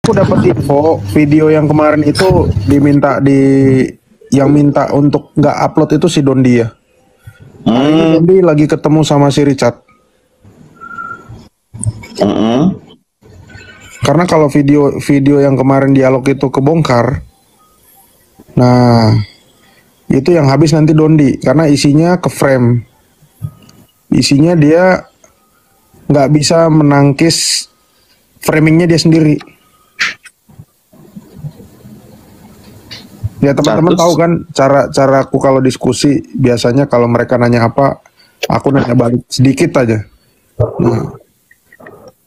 Aku dapat info video yang kemarin itu yang minta untuk nggak upload itu si Dondi ya. Hari ini Dondi lagi ketemu sama si Richard. Karena kalau video yang kemarin dialog itu kebongkar, nah itu yang habis nanti Dondi karena isinya ke frame. Isinya dia nggak bisa menangkis framingnya dia sendiri. Ya teman-teman tahu kan cara aku kalau diskusi biasanya kalau mereka nanya apa, aku nanya balik sedikit aja. Nah,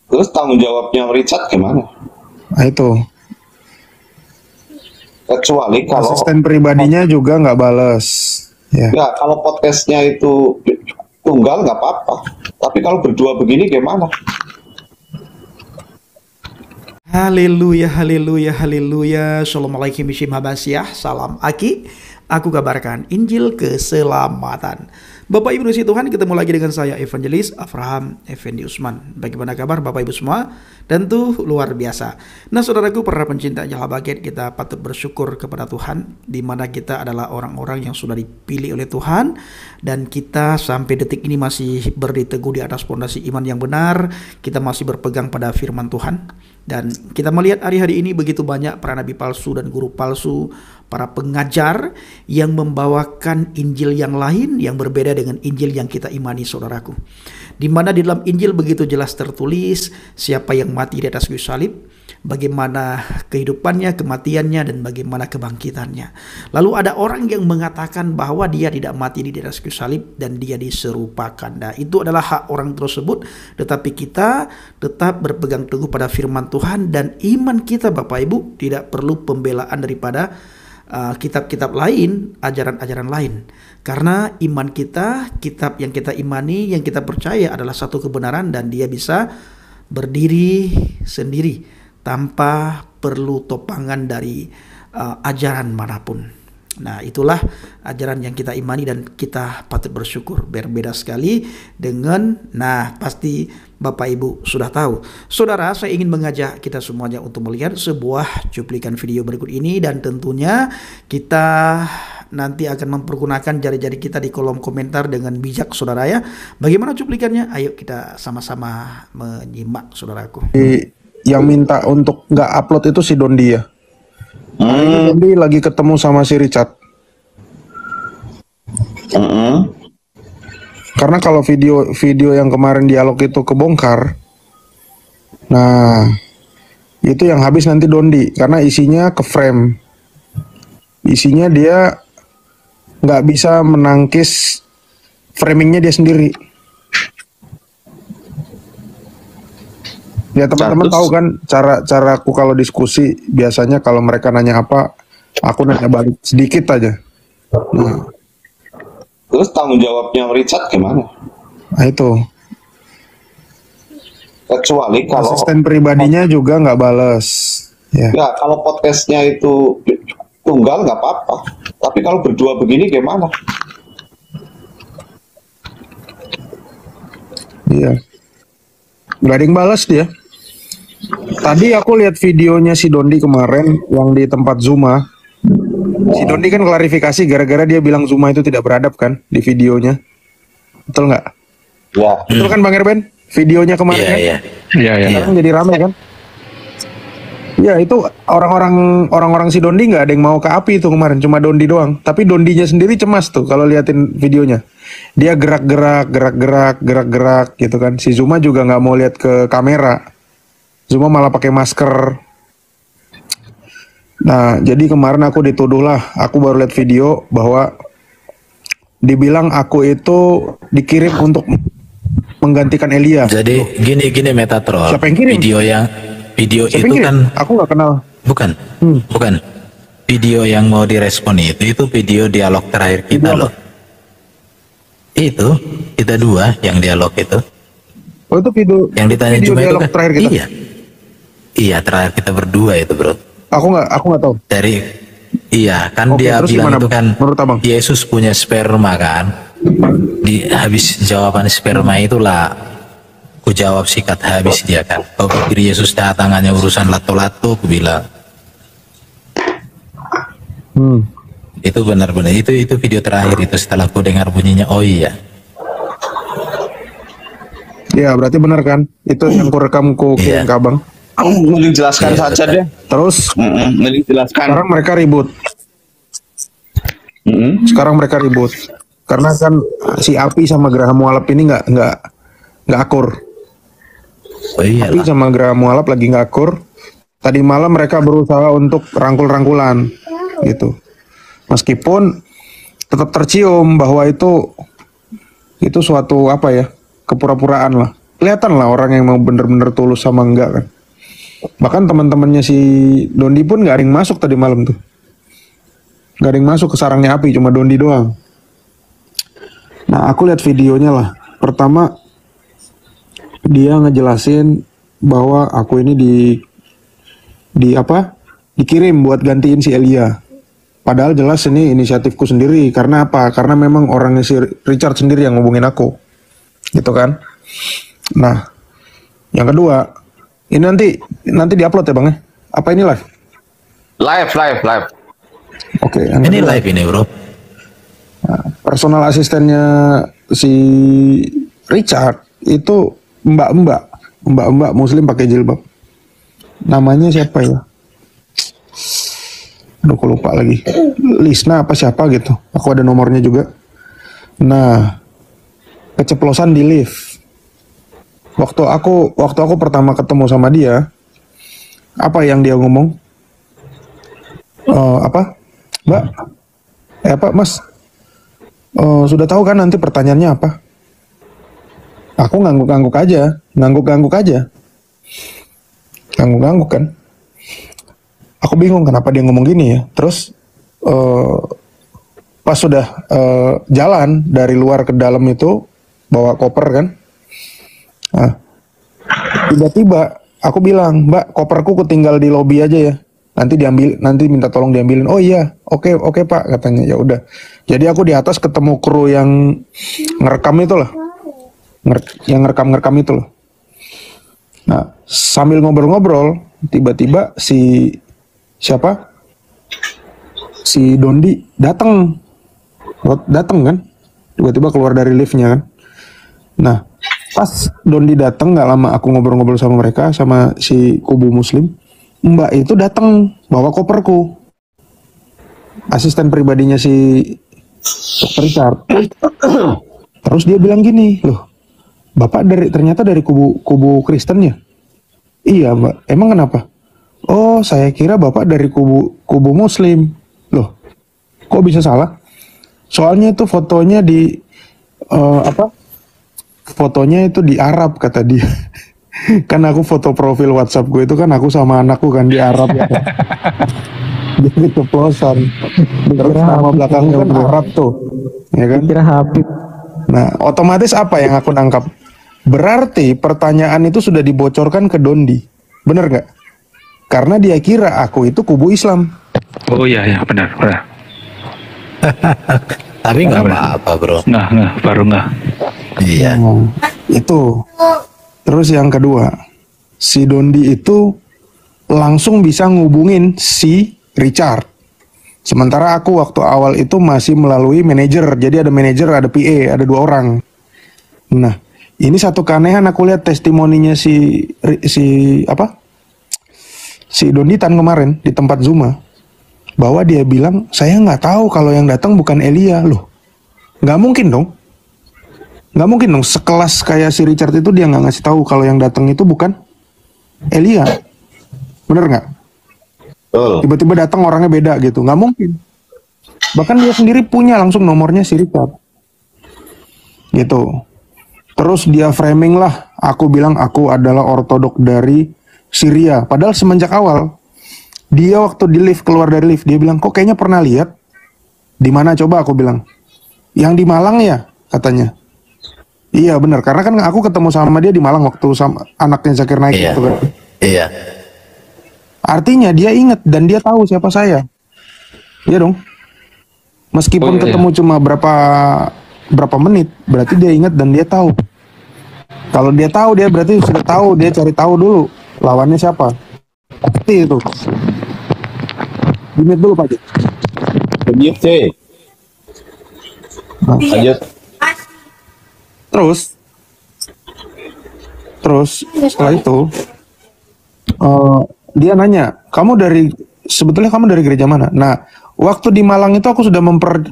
terus tanggung jawabnya Richard gimana? Nah itu. Kecuali kalau asisten pribadinya juga nggak bales. Ya. Ya, kalau podcastnya itu tunggal nggak apa-apa. Tapi kalau berdua begini gimana? Haleluya, haleluya, haleluya. Assalamualaikum warahmatullahi. Salam Aki. Aku kabarkan Injil keselamatan. Bapak Ibu si Tuhan, ketemu lagi dengan saya Evangelis Abraham Effendi Usman. Bagaimana kabar Bapak Ibu semua? Tentu luar biasa. Nah saudaraku, para pencinta Jala Baget, kita patut bersyukur kepada Tuhan, di mana kita adalah orang-orang yang sudah dipilih oleh Tuhan, dan kita sampai detik ini masih berdiri di atas fondasi iman yang benar. Kita masih berpegang pada firman Tuhan. Dan kita melihat hari-hari ini begitu banyak para nabi palsu dan guru palsu, para pengajar yang membawakan Injil yang lain yang berbeda dengan Injil yang kita imani, saudaraku. Di mana di dalam Injil begitu jelas tertulis siapa yang mati di atas kayu salib, bagaimana kehidupannya, kematiannya, dan bagaimana kebangkitannya. Lalu ada orang yang mengatakan bahwa dia tidak mati di atas kayu salib dan dia diserupakan. Nah, itu adalah hak orang tersebut, tetapi kita tetap berpegang teguh pada firman Tuhan, dan iman kita Bapak Ibu tidak perlu pembelaan daripada kitab-kitab lain, ajaran-ajaran lain. Karena iman kita, kitab yang kita imani, yang kita percaya adalah satu kebenaran, dan dia bisa berdiri sendiri tanpa perlu topangan dari ajaran manapun. Nah, itulah ajaran yang kita imani dan kita patut bersyukur. Berbeda sekali dengan, pasti Bapak Ibu sudah tahu. Saudara, saya ingin mengajak kita semuanya untuk melihat sebuah cuplikan video berikut ini, dan tentunya kita nanti akan mempergunakan jari-jari kita di kolom komentar dengan bijak, saudara ya. Bagaimana cuplikannya? Ayo kita sama-sama menyimak, saudaraku. Yang minta untuk nggak upload itu si Dondi ya. Hari ini Dondi lagi ketemu sama si Richard. Karena kalau video yang kemarin dialog itu kebongkar, nah itu yang habis nanti Dondi karena isinya ke frame. Isinya dia nggak bisa menangkis framingnya dia sendiri. Ya teman-teman tahu kan cara aku kalau diskusi biasanya kalau mereka nanya apa, aku nanya balik sedikit aja. Nah, terus tanggung jawabnya Richard gimana? Nah itu. Kecuali kalau asisten pribadinya juga nggak bales. Ya. Ya, kalau podcastnya itu tunggal nggak apa-apa. Tapi kalau berdua begini gimana? Iya. Nggak ada yang balas dia. Tadi aku lihat videonya si Dondi kemarin yang di tempat Zuma. Si Dondi kan klarifikasi gara-gara dia bilang Zuma itu tidak beradab kan di videonya. Betul nggak? Ya. Betul kan Bang Erben? Videonya kemarin kan? Iya. Sekarang jadi ramai kan? Ya itu orang-orang si Dondi nggak ada yang mau ke api itu kemarin, cuma Dondi doang. Tapi Dondinya sendiri cemas tuh kalau liatin videonya. Dia gerak-gerak gitu kan. Si Zuma juga nggak mau lihat ke kamera. Zuma malah pakai masker. Nah, jadi kemarin aku dituduh lah. Aku baru lihat video bahwa dibilang aku itu dikirim untuk menggantikan Elia. Jadi gini Metatron. Siapa yang kirim? Video siapa itu kan aku nggak kenal. Bukan. Video yang mau direspon itu video dialog terakhir kita loh. Itu kita dua yang dialog itu. Oh itu video yang ditanya video cuma itu kan? terakhir kita. Iya terakhir kita berdua itu bro. Aku nggak tahu. Kan dia bilang itu kan Yesus punya sperma kan. Habis jawaban sperma itulah Ku jawab sikat habis dia kan. Kau pikir Yesus datang hanya urusan lato-lato? Ku bilang. Itu benar-benar itu video terakhir itu setelah ku dengar bunyinya. Oh iya. Ya berarti benar kan? Itu yang ku rekam ku kirim Iya. ke abang. Mending jelaskan Iya, saja betul. deh. Terus Mending jelaskan. sekarang mereka ribut. Sekarang mereka ribut karena kan si Api sama Geraham Mualaf ini nggak akur. Oh iya Api sama Geraham Mualaf lagi nggak akur. Tadi malam mereka berusaha untuk rangkul-rangkulan gitu. Meskipun tetap tercium bahwa itu suatu apa ya, kepura-puraan lah. Kelihatan lah orang yang mau bener-bener tulus sama enggak kan. Bahkan teman-temannya si Dondi pun nggak ada yang masuk tadi malam tuh. Nggak ada yang masuk ke sarangnya Api, cuma Dondi doang. Nah aku lihat videonya lah. Pertama dia ngejelasin bahwa aku ini dikirim buat gantiin si Elia. Padahal jelas ini inisiatifku sendiri. Karena apa? Karena memang orangnya si Richard sendiri yang ngubungin aku, gitu kan? Nah, yang kedua, ini nanti diupload ya bang ya? Apa ini live? Live. Oke. yang Ini kedua, live ini bro. personal asistennya si Richard itu mbak Muslim pakai jilbab. Namanya siapa ya? Aduh, aku lupa lagi. Lisna apa siapa gitu. Aku ada nomornya juga. Nah, keceplosan di lift. Waktu aku pertama ketemu sama dia, apa yang dia ngomong? Apa? Mbak? Apa, Mas? Sudah tahu kan nanti pertanyaannya apa? Aku ngangguk-ngangguk aja. Ngangguk kan? Aku bingung kenapa dia ngomong gini ya. Terus pas sudah jalan dari luar ke dalam itu bawa koper kan. Nah, tiba-tiba aku bilang, Mbak, koperku ketinggal di lobi aja ya. Nanti minta tolong diambilin. Oh iya, oke Pak katanya. Ya udah. Jadi aku di atas ketemu kru yang ngerekam itu lah. Yang ngerekam itu loh. Nah, sambil ngobrol-ngobrol, tiba-tiba si Dondi datang kan, tiba-tiba keluar dari liftnya kan. Nah, pas Dondi datang nggak lama aku ngobrol-ngobrol sama mereka, sama si kubu Muslim, Mbak itu datang bawa koperku, asisten pribadinya si Dr. Richard. Terus dia bilang gini, loh, Bapak ternyata dari kubu Kristen ya? Iya Mbak, emang kenapa? Oh, saya kira Bapak dari kubu Muslim. Loh, kok bisa salah? Soalnya itu fotonya fotonya itu di Arab kata dia. Kan aku foto profil WhatsApp gue itu kan aku sama anakku kan di Arab ya. Jadi keceplosan. Terus nama belakangnya kan Arab tuh, ya kan? Kira Habib. Nah, otomatis apa yang aku nangkap? Berarti pertanyaan itu sudah dibocorkan ke Dondi, bener nggak? Karena dia kira aku itu kubu Islam. Oh iya benar. Tapi nggak apa-apa bro. Baru nggak. Iya. Itu. Terus yang kedua, si Dondi itu langsung bisa ngubungin si Richard. Sementara aku waktu awal itu masih melalui manajer. Jadi ada manajer, ada PA, ada 2 orang. Nah, ini satu keanehan aku lihat testimoninya si Dondi Tan kemarin di tempat Zuma, bahwa dia bilang saya nggak tahu kalau yang datang bukan Elia. Loh, nggak mungkin dong. Nggak mungkin dong, sekelas kayak si Richard itu dia nggak ngasih tahu kalau yang datang itu bukan Elia. Bener nggak? Tiba-tiba datang orangnya beda gitu, nggak mungkin. Bahkan dia sendiri punya langsung nomornya si Richard. Gitu. Terus dia framing lah, aku bilang aku adalah ortodok dari Syria. Padahal semenjak awal, dia waktu di lift, keluar dari lift, dia bilang, kok kayaknya pernah lihat. Di mana coba aku bilang. Yang di Malang ya, katanya. Iya benar, karena kan aku ketemu sama dia di Malang waktu sama anaknya Zakir Naik Iya. gitu kan. Iya. Artinya dia ingat dan dia tahu siapa saya. Iya dong. Meskipun ketemu cuma berapa menit, berarti dia ingat dan dia tahu. Kalau dia tahu, dia berarti sudah tahu, dia cari tahu dulu lawannya siapa. Pasti itu. Dimit dulu Pak Haji. Lanjut sih. Nah, Lanjut. terus setelah itu dia nanya, sebetulnya kamu dari gereja mana? Nah, waktu di Malang itu aku sudah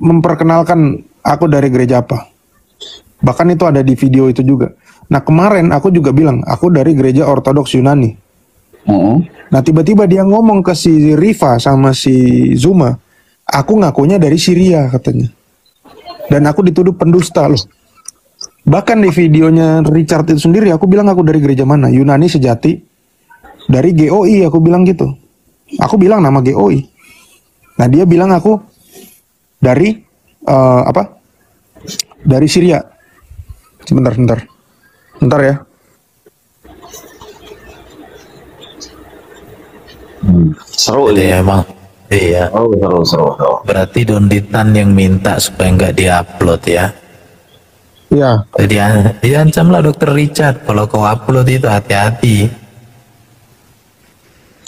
memperkenalkan aku dari gereja apa. Bahkan itu ada di video itu juga. Nah, kemarin aku juga bilang, aku dari gereja Ortodoks Yunani. Nah, tiba-tiba dia ngomong ke si Riva sama si Zuma, aku ngakunya dari Syria katanya. Dan aku dituduh pendusta loh. Bahkan di videonya Richard itu sendiri, aku bilang aku dari gereja mana? Yunani sejati, dari GOI, aku bilang gitu. Aku bilang nama GOI. Nah, dia bilang aku dari dari Syria. Sebentar ya. Seru Jadi ya. emang iya. Seru. Berarti Donditan yang minta supaya nggak diupload ya. Iya. Jadi diancam lah dokter Richard, kalau kau upload itu hati-hati.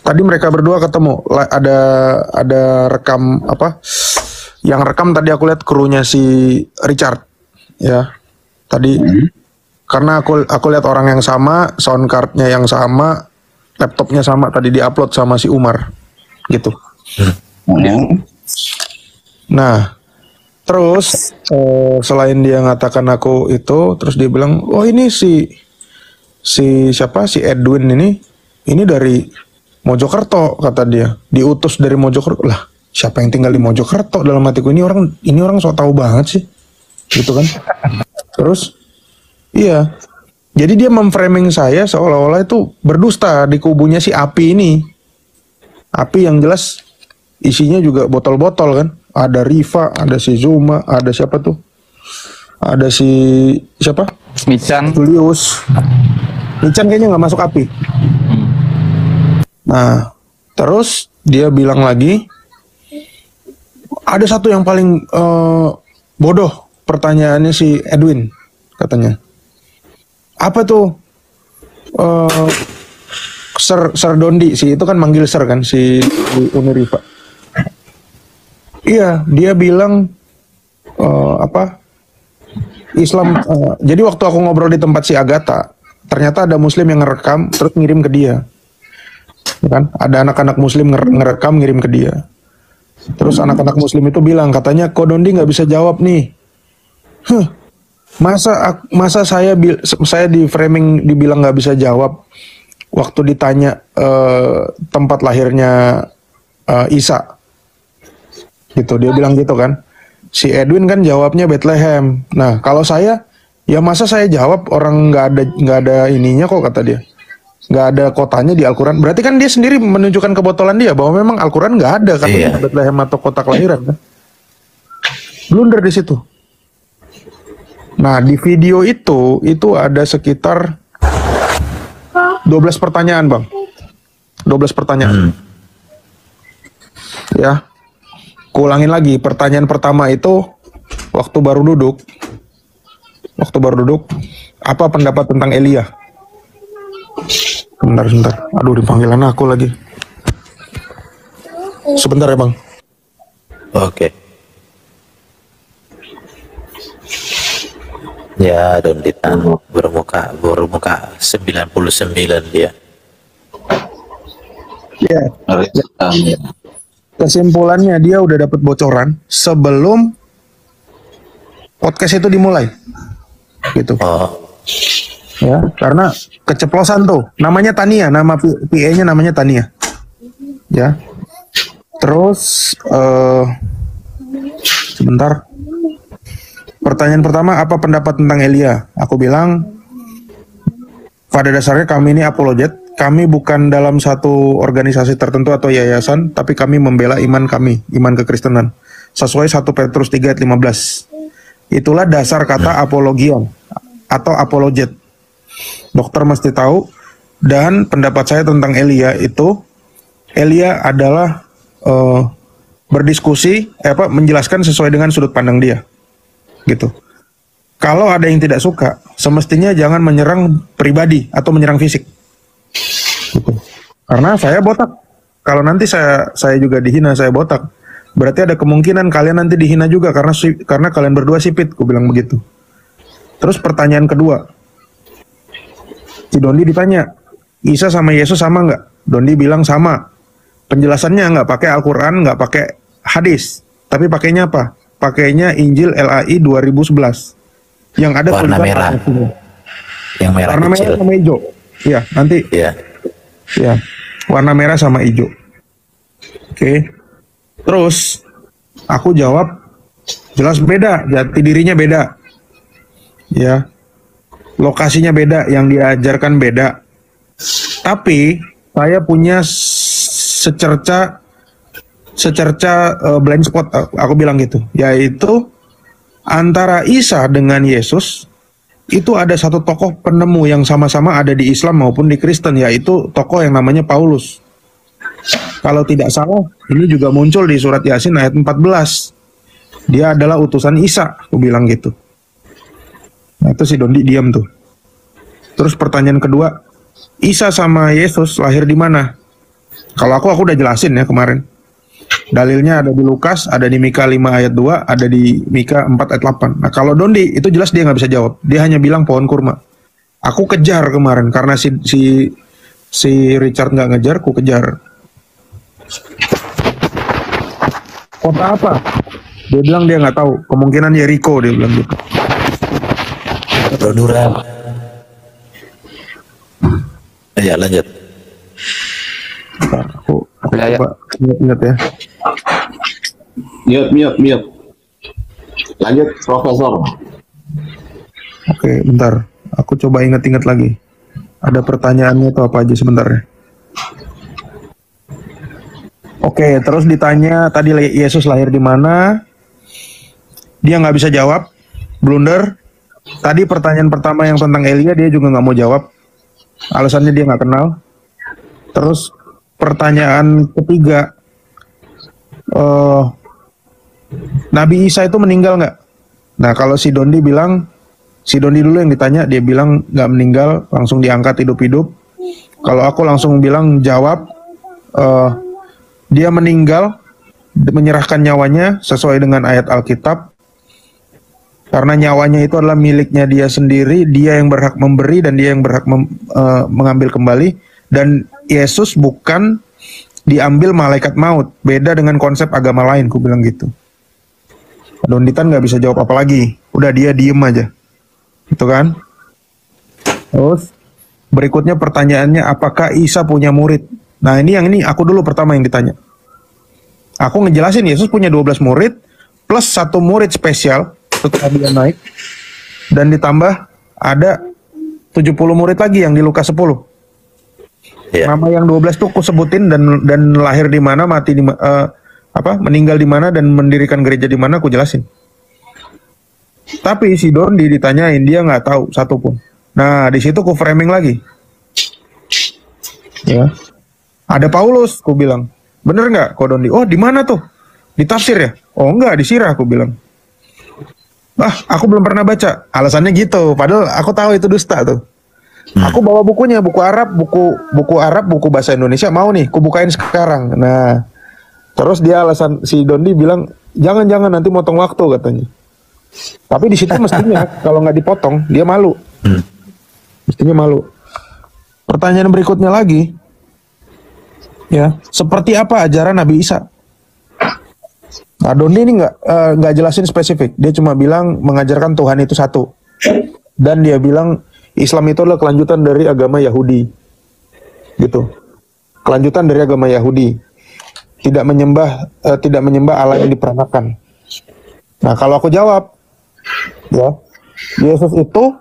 Tadi mereka berdua ketemu, ada rekam Yang rekam tadi aku lihat krunya si Richard, ya. Tadi karena aku lihat orang yang sama, sound cardnya yang sama, laptopnya sama, tadi diupload sama si Umar, gitu. Nah, terus selain dia ngatakan aku itu, terus dia bilang, oh ini si siapa, si Edwin ini dari Mojokerto, kata dia, diutus dari Mojokerto. Lah, siapa yang tinggal di Mojokerto? Dalam hatiku, ini orang sok tahu banget sih, gitu kan. Terus iya, jadi dia memframing saya seolah-olah itu berdusta di kubunya si Api ini. Api yang jelas isinya juga botol-botol kan. Ada Riva, ada si Zuma, ada siapa tuh? Ada si siapa? Michan. Julius. Michan kayaknya nggak masuk Api. Nah, terus dia bilang lagi, ada satu yang paling bodoh pertanyaannya si Edwin, katanya. Apa tuh? Sir Dondi, si itu kan manggil Sir kan, si Uniriva. Iya, dia bilang Islam. Jadi waktu aku ngobrol di tempat si Agatha, ternyata ada Muslim yang ngerekam terus ngirim ke dia. Ya kan? Ada anak-anak Muslim ngerekam ngirim ke dia. Terus anak-anak Muslim itu bilang, katanya kok Dondi nggak bisa jawab nih. Masa saya di framing dibilang nggak bisa jawab waktu ditanya tempat lahirnya Isa. Gitu, dia bilang gitu kan. Si Edwin kan jawabnya Bethlehem. Nah, kalau saya, ya masa saya jawab orang nggak ada ininya kok, kata dia. Nggak ada kotanya di Al-Quran. Berarti kan dia sendiri menunjukkan kebotolan dia bahwa memang Al-Quran nggak ada katanya Bethlehem atau kota kelahiran kan. Blunder di situ. Nah, di video itu ada sekitar 12 pertanyaan, Bang. 12 pertanyaan. Ya. Kulangin lagi, pertanyaan pertama itu waktu baru duduk, apa pendapat tentang Elia? Sebentar. Aduh, dipanggilan aku lagi. Sebentar ya, Bang. Oke. Ya, Donditan bermuka 99 dia. Ya. Kesimpulannya dia udah dapat bocoran sebelum podcast itu dimulai, gitu. Oh, Ya, karena keceplosan tuh. Namanya Tania, nama PA-nya namanya Tania. Ya. Terus sebentar. Pertanyaan pertama, apa pendapat tentang Elia? Aku bilang, pada dasarnya kami ini apologet. Kami bukan dalam satu organisasi tertentu atau yayasan, tapi kami membela iman kami, iman kekristenan. Sesuai 1 Petrus 3 ayat 15. Itulah dasar kata apologion atau apologet. Dokter mesti tahu. Dan pendapat saya tentang Elia itu, Elia adalah berdiskusi, menjelaskan sesuai dengan sudut pandang dia, gitu. Kalau ada yang tidak suka, semestinya jangan menyerang pribadi atau menyerang fisik. Gitu. Karena saya botak. Kalau nanti saya juga dihina, saya botak. Berarti ada kemungkinan kalian nanti dihina juga karena kalian berdua sipit, aku bilang begitu. Terus pertanyaan kedua, si Dondi ditanya, Isa sama Yesus sama nggak? Dondi bilang sama. Penjelasannya nggak pakai Al-Quran, nggak pakai hadis, tapi pakainya apa? Pakainya Injil LAI 2011 yang ada Warna tulisan merah. Yang merah warna kecil. merah sama hijau. Iya, nanti Iya. ya warna merah sama hijau. Oke. Terus aku jawab, jelas beda, jati dirinya beda. Ya. Lokasinya beda, yang diajarkan beda. Tapi saya punya secerca blind spot, aku bilang gitu, yaitu antara Isa dengan Yesus itu ada satu tokoh penemu yang sama-sama ada di Islam maupun di Kristen, yaitu tokoh yang namanya Paulus. Kalau tidak salah, ini juga muncul di surat Yasin ayat 14. Dia adalah utusan Isa, aku bilang gitu. Nah, itu si Dondi diam tuh. Terus pertanyaan kedua, Isa sama Yesus lahir di mana? Kalau aku udah jelasin ya kemarin. Dalilnya ada di Lukas, ada di Mika 5 ayat 2, ada di Mika 4 ayat 8. Nah kalau Dondi itu jelas dia nggak bisa jawab. Dia hanya bilang pohon kurma. Aku kejar kemarin karena si Richard nggak ngejar, aku kejar. Kota apa? Dia bilang dia nggak tahu. Kemungkinan Jericho, dia bilang gitu. Dura. Ya lanjut. Bentar, aku Ya, ya. coba ingat ya. Mute. Lanjut, Profesor. Oke, bentar. Aku coba ingat-ingat lagi. Ada pertanyaannya atau apa aja sebentar ya. Oke, terus ditanya tadi Yesus lahir di mana? Dia nggak bisa jawab, blunder. Tadi pertanyaan pertama yang tentang Elia dia juga nggak mau jawab. Alasannya dia nggak kenal. Terus pertanyaan ketiga, Nabi Isa itu meninggal nggak? Nah kalau si Dondi bilang, si Dondi dulu yang ditanya, dia bilang nggak meninggal, langsung diangkat hidup-hidup. Kalau aku langsung bilang jawab, dia meninggal, menyerahkan nyawanya sesuai dengan ayat Alkitab. Karena nyawanya itu adalah miliknya dia sendiri, dia yang berhak memberi dan dia yang berhak mengambil kembali. Dan Yesus bukan diambil malaikat maut, beda dengan konsep agama lain, ku bilang gitu. Donditan nggak bisa jawab apa lagi, udah dia diem aja, gitu kan? Terus berikutnya pertanyaannya, apakah Isa punya murid? Nah ini aku dulu pertama yang ditanya. Aku ngejelasin Yesus punya 12 murid plus satu murid spesial setelah dia naik, dan ditambah ada 70 murid lagi yang di Lukas 10. Ya. Nama yang 12 tuh aku sebutin dan lahir di mana, mati di meninggal di mana dan mendirikan gereja di mana aku jelasin. Tapi si Dondi ditanyain, dia nggak tahu satupun. Nah di situ aku framing lagi. Ya. Ada Paulus, aku bilang. Bener nggak, kok Dondi? Oh di mana tuh? Di tafsir ya? Oh enggak, di sirah, aku bilang. Aku belum pernah baca. Alasannya gitu. Padahal aku tahu itu dusta tuh. Aku bawa bukunya, buku Arab, buku bahasa Indonesia mau nih, aku bukain sekarang. Nah, terus dia alasan si Dondi bilang jangan nanti motong waktu katanya. Tapi di situ mestinya kalau nggak dipotong dia malu. Mestinya malu. Pertanyaan berikutnya lagi, ya, seperti apa ajaran Nabi Isa? Nah, Dondi ini nggak jelasin spesifik. Dia cuma bilang mengajarkan Tuhan itu satu. Dan dia bilang Islam itu adalah kelanjutan dari agama Yahudi. Gitu. Kelanjutan dari agama Yahudi. Tidak menyembah Allah yang diperanakan. Nah, kalau aku jawab, ya, Yesus itu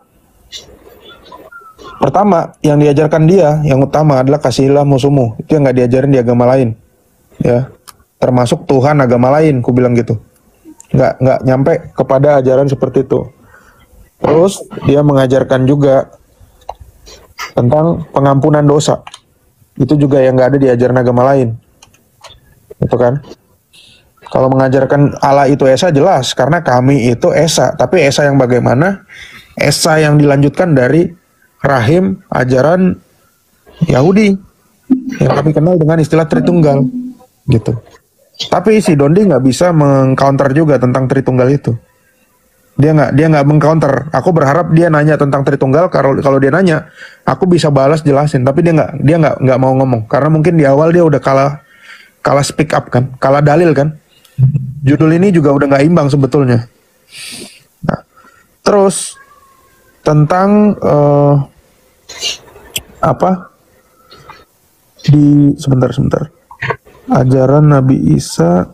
pertama yang diajarkan dia, yang utama adalah kasihilah musuhmu. Itu yang nggak diajarin di agama lain. Ya. Termasuk Tuhan agama lain, ku bilang gitu. Nggak nyampe kepada ajaran seperti itu. Terus dia mengajarkan juga tentang pengampunan dosa. Itu juga yang nggak ada di ajaran agama lain. Itu kan. Kalau mengajarkan Allah itu Esa jelas, karena kami itu Esa. Tapi Esa yang bagaimana? Esa yang dilanjutkan dari rahim ajaran Yahudi yang kami kenal dengan istilah Tritunggal, gitu. Tapi si Dondi nggak bisa mengcounter juga tentang Tritunggal itu. Dia nggak mengcounter. Aku berharap dia nanya tentang Tritunggal. Kalau dia nanya, aku bisa balas jelasin. Tapi dia nggak mau ngomong karena mungkin di awal dia udah kalah speak up kan, kalah dalil kan. Judul ini juga udah nggak imbang sebetulnya. Nah, terus tentang sebentar. Ajaran Nabi Isa,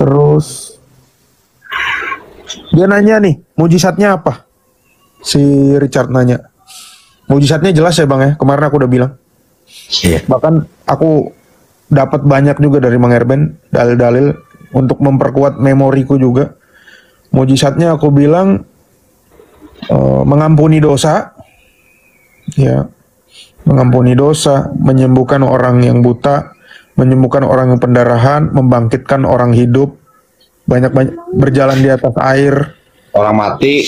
terus dia nanya nih, mujizatnya apa? Si Richard nanya. Mujizatnya jelas ya Bang ya, kemarin aku udah bilang. Iya. Bahkan aku dapat banyak juga dari Mang Erben, dalil-dalil untuk memperkuat memoriku juga. Mujizatnya aku bilang mengampuni dosa, ya, mengampuni dosa, menyembuhkan orang yang buta, menyembuhkan orang yang pendarahan, membangkitkan orang hidup, banyak berjalan di atas air, Orang mati.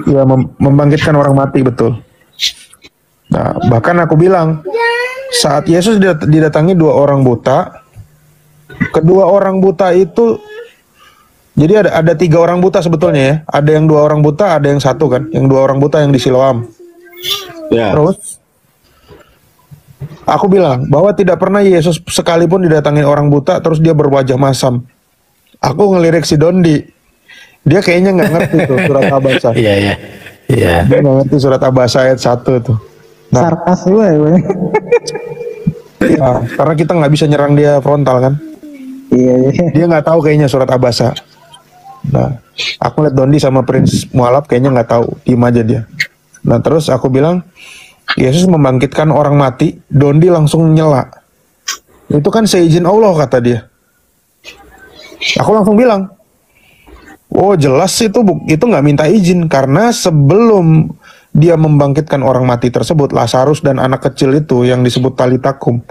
ya membangkitkan orang mati, betul. Nah, bahkan aku bilang saat Yesus didatangi 2 orang buta, kedua orang buta itu, jadi ada 3 orang buta sebetulnya ya, ada yang 2 orang buta, ada yang 1 kan, yang 2 orang buta yang di Siloam. Ya. Terus aku bilang bahwa tidak pernah Yesus sekalipun didatangi orang buta terus dia berwajah masam. Aku ngelirik si Dondi, dia kayaknya nggak ngerti tuh surat Abasa. Iya. Dia nggak ngerti surat Abasa ayat 1 tuh. Nah, Sarkas gue. ya, karena kita nggak bisa nyerang dia frontal kan. Iya. Dia nggak tahu kayaknya surat Abasa. Nah, aku lihat Dondi sama Prince Mualaf kayaknya nggak tahu, diem aja dia. Nah, terus aku bilang, Yesus membangkitkan orang mati, Dondi langsung nyela. Itu kan seizin Allah, kata dia. Aku langsung bilang, oh jelas itu nggak minta izin, karena sebelum dia membangkitkan orang mati tersebut, Lazarus dan anak kecil itu yang disebut talitakum,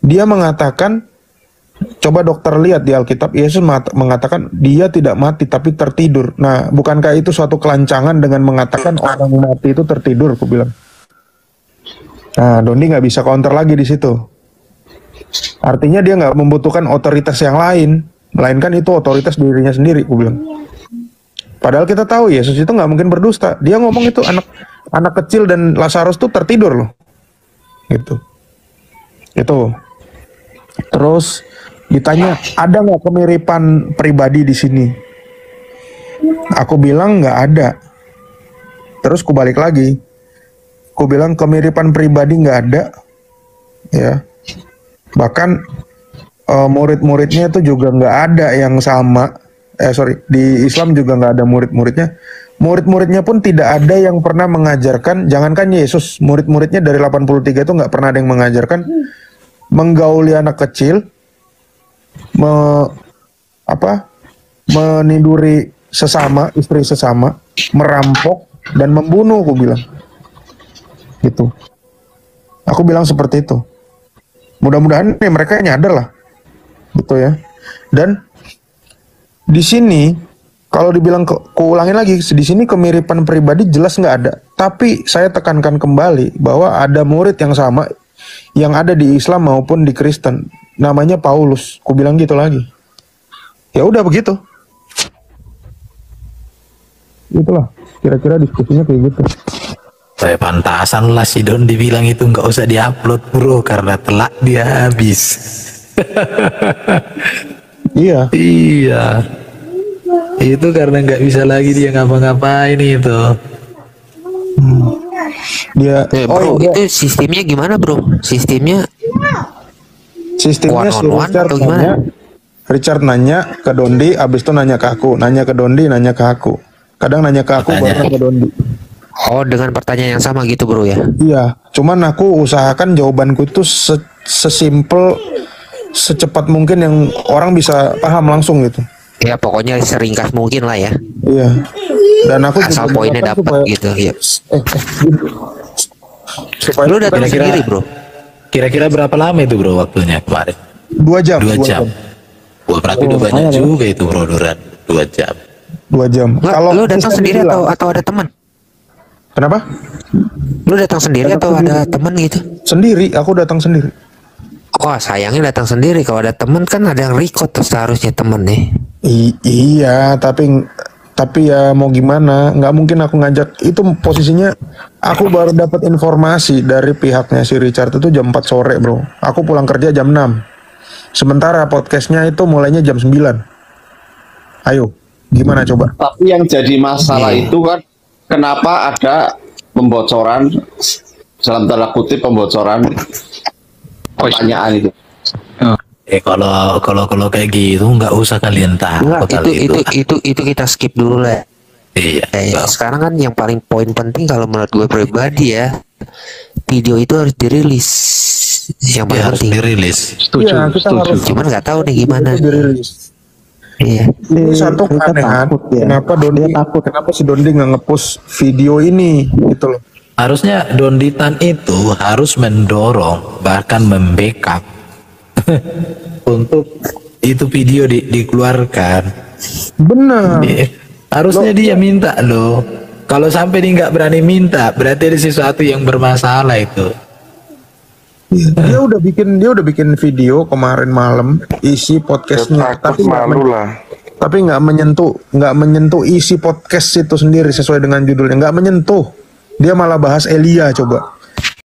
dia mengatakan, coba dokter lihat di Alkitab, Yesus mengatakan dia tidak mati tapi tertidur. Nah, bukankah itu suatu kelancangan dengan mengatakan orang mati itu tertidur? Aku bilang. Nah, Dondi nggak bisa counter lagi di situ. Artinya dia nggak membutuhkan otoritas yang lain, melainkan itu otoritas dirinya sendiri. Aku bilang. Padahal kita tahu Yesus itu nggak mungkin berdusta. Dia ngomong itu anak kecil dan Lazarus tuh tertidur loh. Gitu. Itu. Terus ditanya, ada nggak kemiripan pribadi di sini? Aku bilang nggak ada. Terus ku balik lagi. Ku bilang kemiripan pribadi nggak ada. Ya. Bahkan murid-muridnya itu juga nggak ada yang sama. Di Islam juga nggak ada murid-muridnya. Murid-muridnya pun tidak ada yang pernah mengajarkan. Jangankan Yesus, murid-muridnya dari 83 itu nggak pernah ada yang mengajarkan menggauli anak kecil, meniduri sesama, istri sesama, merampok dan membunuh, aku bilang. Gitu. Aku bilang seperti itu. Mudah-mudahan mereka nyadar lah. Gitu ya. Dan di sini kalau dibilang kuulangin lagi, di sini kemiripan pribadi jelas nggak ada. Tapi saya tekankan kembali bahwa ada murid yang sama yang ada di Islam maupun di Kristen, namanya Paulus. Ku bilang gitu lagi. Ya udah begitu. Itulah kira-kira diskusinya kayak gitu. Saya pantasan lah si Don dibilang itu nggak usah diupload bro karena telak dia habis. Iya. Iya. Itu karena nggak bisa lagi dia ngapa-ngapain itu. Dia. Bro, iya. itu sistemnya gimana bro? Sistemnya Sistemnya si one on one atau gimana? Richard nanya ke Dondi, abis itu nanya ke aku, nanya ke Dondi, nanya ke aku. Kadang nanya ke aku, baru nanya ke Dondi. Oh, dengan pertanyaan yang sama gitu bro ya? Iya, cuman aku usahakan jawabanku itu sesimpel, secepat mungkin yang orang bisa paham langsung gitu. Ya pokoknya seringkas mungkin lah ya. Iya. Dan aku Asal juga poinnya mengatakan dapat gitu ya. Supaya Lu datang Kira-kira- sendiri bro? Kira-kira berapa lama itu bro waktunya kemarin? 2 jam. 2 jam. Wah, berarti udah banyak juga itu bro, Duran. 2 jam. 2 jam. Lo datang sistem sendiri bilang- atau ada teman? Kenapa? Lo datang sendiri atau ada teman gitu? Sendiri, aku datang sendiri. Wah sayangnya datang sendiri. Kalau ada teman kan ada yang record tuh seharusnya temen nih. Iya, tapi ya mau gimana? Nggak mungkin aku ngajak. Itu posisinya aku baru dapat informasi dari pihaknya si Richard itu jam 4 sore, bro. Aku pulang kerja jam 6. Sementara podcastnya itu mulainya jam 9. Ayo, gimana coba? Tapi yang jadi masalah Iya. itu kan kenapa ada pembocoran, dalam tanda kutip pembocoran pertanyaan itu. Kalau kayak gitu nggak usah kalian Enggak, takut kali itu kita skip dulu lah. Iya. Sekarang kan yang paling poin penting kalau menurut gue pribadi ya, video itu harus dirilis. Yang paling Dia harus penting. dirilis. Setuju, Iya, kita setuju. harus- Cuman nggak tahu nih gimana. Itu dirilis. Iya. Ini satu Rika keanehan. takut ya. Kenapa Dondi? Dia takut. Kenapa si Dondi nggak nge-post video ini gitu loh? Harusnya Donditan itu harus mendorong bahkan membackup untuk itu video dikeluarkan. Benar. Harusnya dia minta loh. Kalau sampai dia nggak berani minta, berarti ada sesuatu yang bermasalah itu. Dia udah bikin video kemarin malam isi podcastnya, tapi nggak menyentuh isi podcast itu sendiri sesuai dengan judulnya, nggak menyentuh. Dia malah bahas Elia coba.